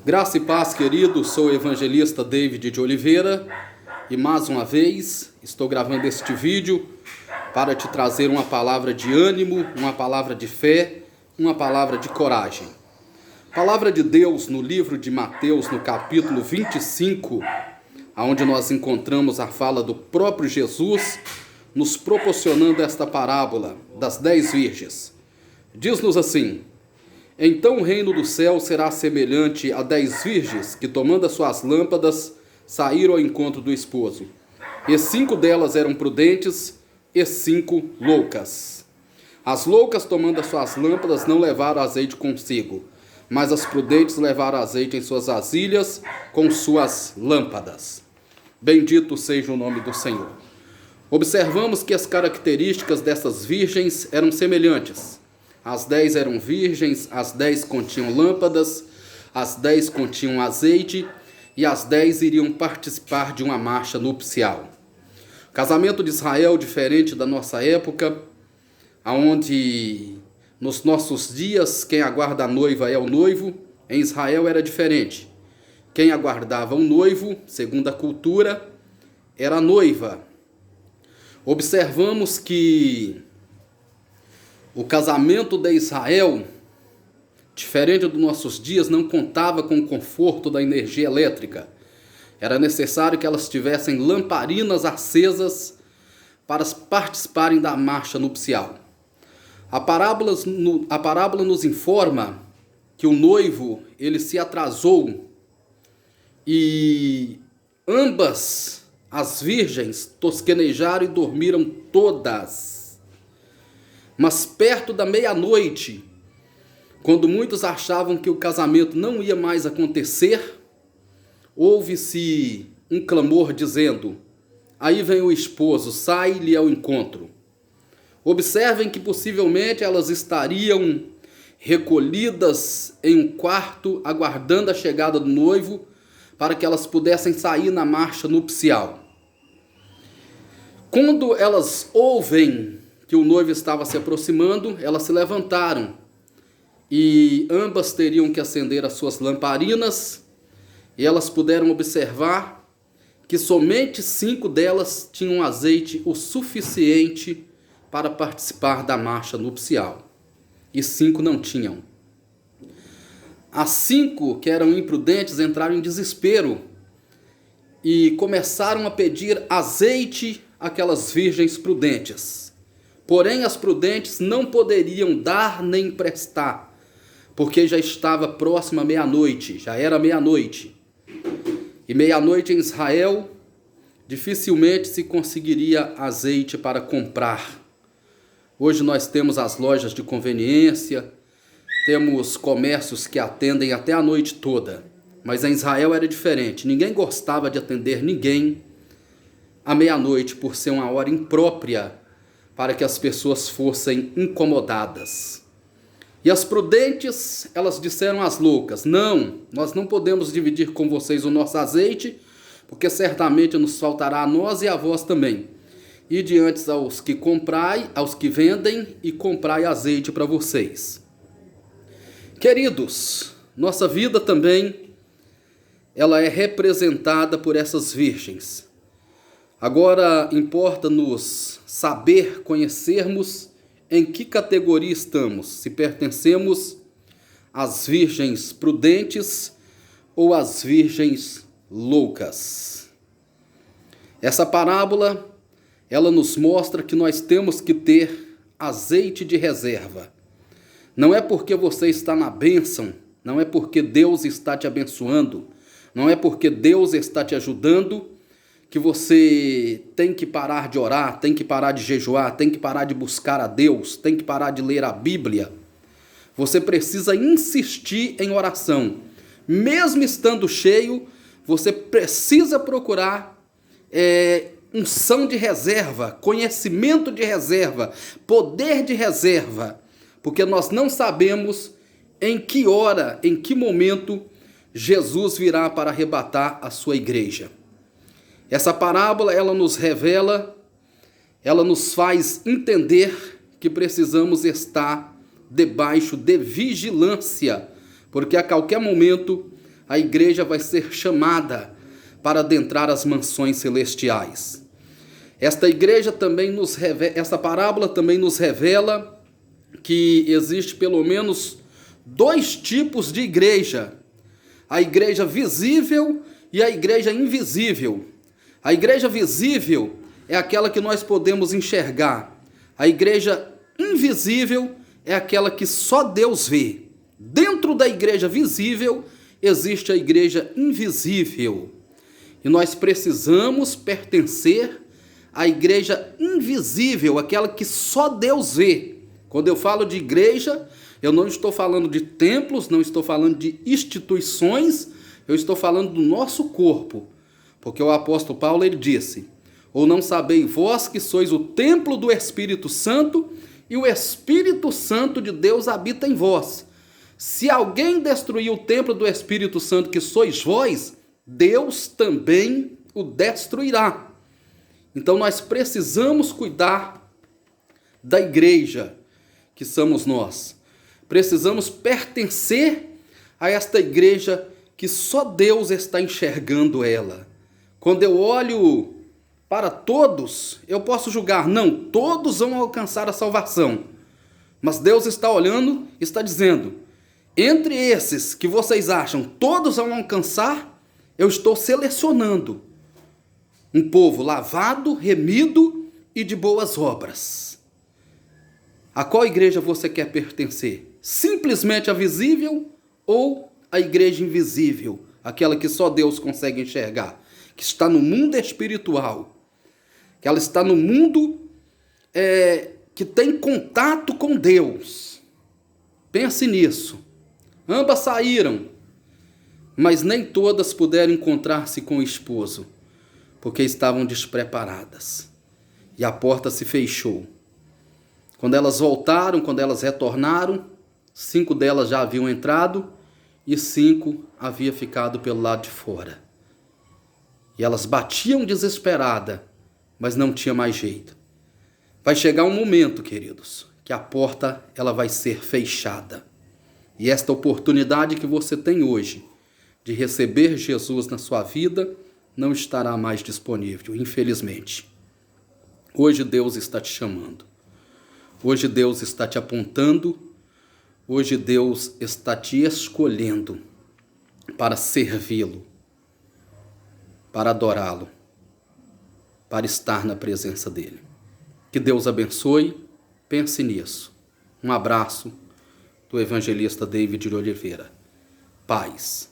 Graça e paz, querido, sou o evangelista David de Oliveira e mais uma vez estou gravando este vídeo para te trazer uma palavra de ânimo, uma palavra de fé, uma palavra de coragem. Palavra de Deus no livro de Mateus, no capítulo 25, onde nós encontramos a fala do próprio Jesus, nos proporcionando esta parábola das 10 virgens. Diz-nos assim: então o reino do céu será semelhante a 10 virgens que, tomando as suas lâmpadas, saíram ao encontro do esposo. E 5 delas eram prudentes e 5 loucas. As loucas, tomando as suas lâmpadas, não levaram azeite consigo, mas as prudentes levaram azeite em suas vasilhas com suas lâmpadas. Bendito seja o nome do Senhor. Observamos que as características dessas virgens eram semelhantes. As 10 eram virgens, as 10 continham lâmpadas, as 10 continham azeite e as 10 iriam participar de uma marcha nupcial. O casamento de Israel, diferente da nossa época, onde nos nossos dias quem aguarda a noiva é o noivo, em Israel era diferente. Quem aguardava o noivo, segundo a cultura, era a noiva. Observamos que o casamento de Israel, diferente dos nossos dias, não contava com o conforto da energia elétrica. Era necessário que elas tivessem lamparinas acesas para participarem da marcha nupcial. A parábola nos informa que o noivo ele se atrasou e ambas as virgens tosquenejaram e dormiram todas. Mas perto da meia-noite, quando muitos achavam que o casamento não ia mais acontecer, houve-se um clamor dizendo: aí vem o esposo, sai-lhe ao encontro. Observem que possivelmente elas estariam recolhidas em um quarto, aguardando a chegada do noivo, para que elas pudessem sair na marcha nupcial. Quando elas ouvem que o noivo estava se aproximando, elas se levantaram e ambas teriam que acender as suas lamparinas, e elas puderam observar que somente 5 delas tinham azeite o suficiente para participar da marcha nupcial, e 5 não tinham. As 5 que eram imprudentes entraram em desespero e começaram a pedir azeite àquelas virgens prudentes. Porém, as prudentes não poderiam dar nem emprestar, porque já estava próxima a meia-noite, já era meia-noite. E meia-noite em Israel, dificilmente se conseguiria azeite para comprar. Hoje nós temos as lojas de conveniência, temos comércios que atendem até a noite toda. Mas em Israel era diferente, ninguém gostava de atender ninguém à meia-noite, por ser uma hora imprópria para que as pessoas fossem incomodadas. E as prudentes, elas disseram às loucas: não, nós não podemos dividir com vocês o nosso azeite, porque certamente nos faltará a nós e a vós também. E diante aos que comprai, aos que vendem, e comprai azeite para vocês. Queridos, nossa vida também, ela é representada por essas virgens. Agora, importa-nos saber, conhecermos em que categoria estamos, se pertencemos às virgens prudentes ou às virgens loucas. Essa parábola, ela nos mostra que nós temos que ter azeite de reserva. Não é porque você está na bênção, não é porque Deus está te abençoando, não é porque Deus está te ajudando, que você tem que parar de orar, tem que parar de jejuar, tem que parar de buscar a Deus, tem que parar de ler a Bíblia. Você precisa insistir em oração. Mesmo estando cheio, você precisa procurar unção de reserva, conhecimento de reserva, poder de reserva, porque nós não sabemos em que hora, em que momento Jesus virá para arrebatar a sua igreja. Essa parábola, ela nos revela, ela nos faz entender que precisamos estar debaixo de vigilância, porque a qualquer momento a igreja vai ser chamada para adentrar as mansões celestiais. Esta parábola também nos revela que existe pelo menos 2 tipos de igreja: a igreja visível e a igreja invisível. A igreja visível é aquela que nós podemos enxergar. A igreja invisível é aquela que só Deus vê. Dentro da igreja visível existe a igreja invisível. E nós precisamos pertencer à igreja invisível, aquela que só Deus vê. Quando eu falo de igreja, eu não estou falando de templos, não estou falando de instituições, eu estou falando do nosso corpo. Porque o apóstolo Paulo, ele disse: ou não sabeis vós que sois o templo do Espírito Santo, e o Espírito Santo de Deus habita em vós. Se alguém destruir o templo do Espírito Santo, que sois vós, Deus também o destruirá. Então nós precisamos cuidar da igreja, que somos nós. Precisamos pertencer a esta igreja que só Deus está enxergando ela. Quando eu olho para todos, eu posso julgar, não, todos vão alcançar a salvação. Mas Deus está olhando, está dizendo: entre esses que vocês acham todos vão alcançar, eu estou selecionando um povo lavado, remido e de boas obras. A qual igreja você quer pertencer? Simplesmente a visível ou a igreja invisível? Aquela que só Deus consegue enxergar, que está no mundo espiritual, que ela está no mundo que tem contato com Deus. Pense nisso. Ambas saíram, mas nem todas puderam encontrar-se com o esposo, porque estavam despreparadas. E a porta se fechou. Quando elas voltaram, quando elas retornaram, 5 delas já haviam entrado e 5 haviam ficado pelo lado de fora. E elas batiam desesperada, mas não tinha mais jeito. Vai chegar um momento, queridos, que a porta ela vai ser fechada. E esta oportunidade que você tem hoje de receber Jesus na sua vida não estará mais disponível, infelizmente. Hoje Deus está te chamando. Hoje Deus está te apontando. Hoje Deus está te escolhendo para servi-lo, para adorá-lo, para estar na presença dele. Que Deus abençoe. Pense nisso. Um abraço do evangelista David de Oliveira. Paz.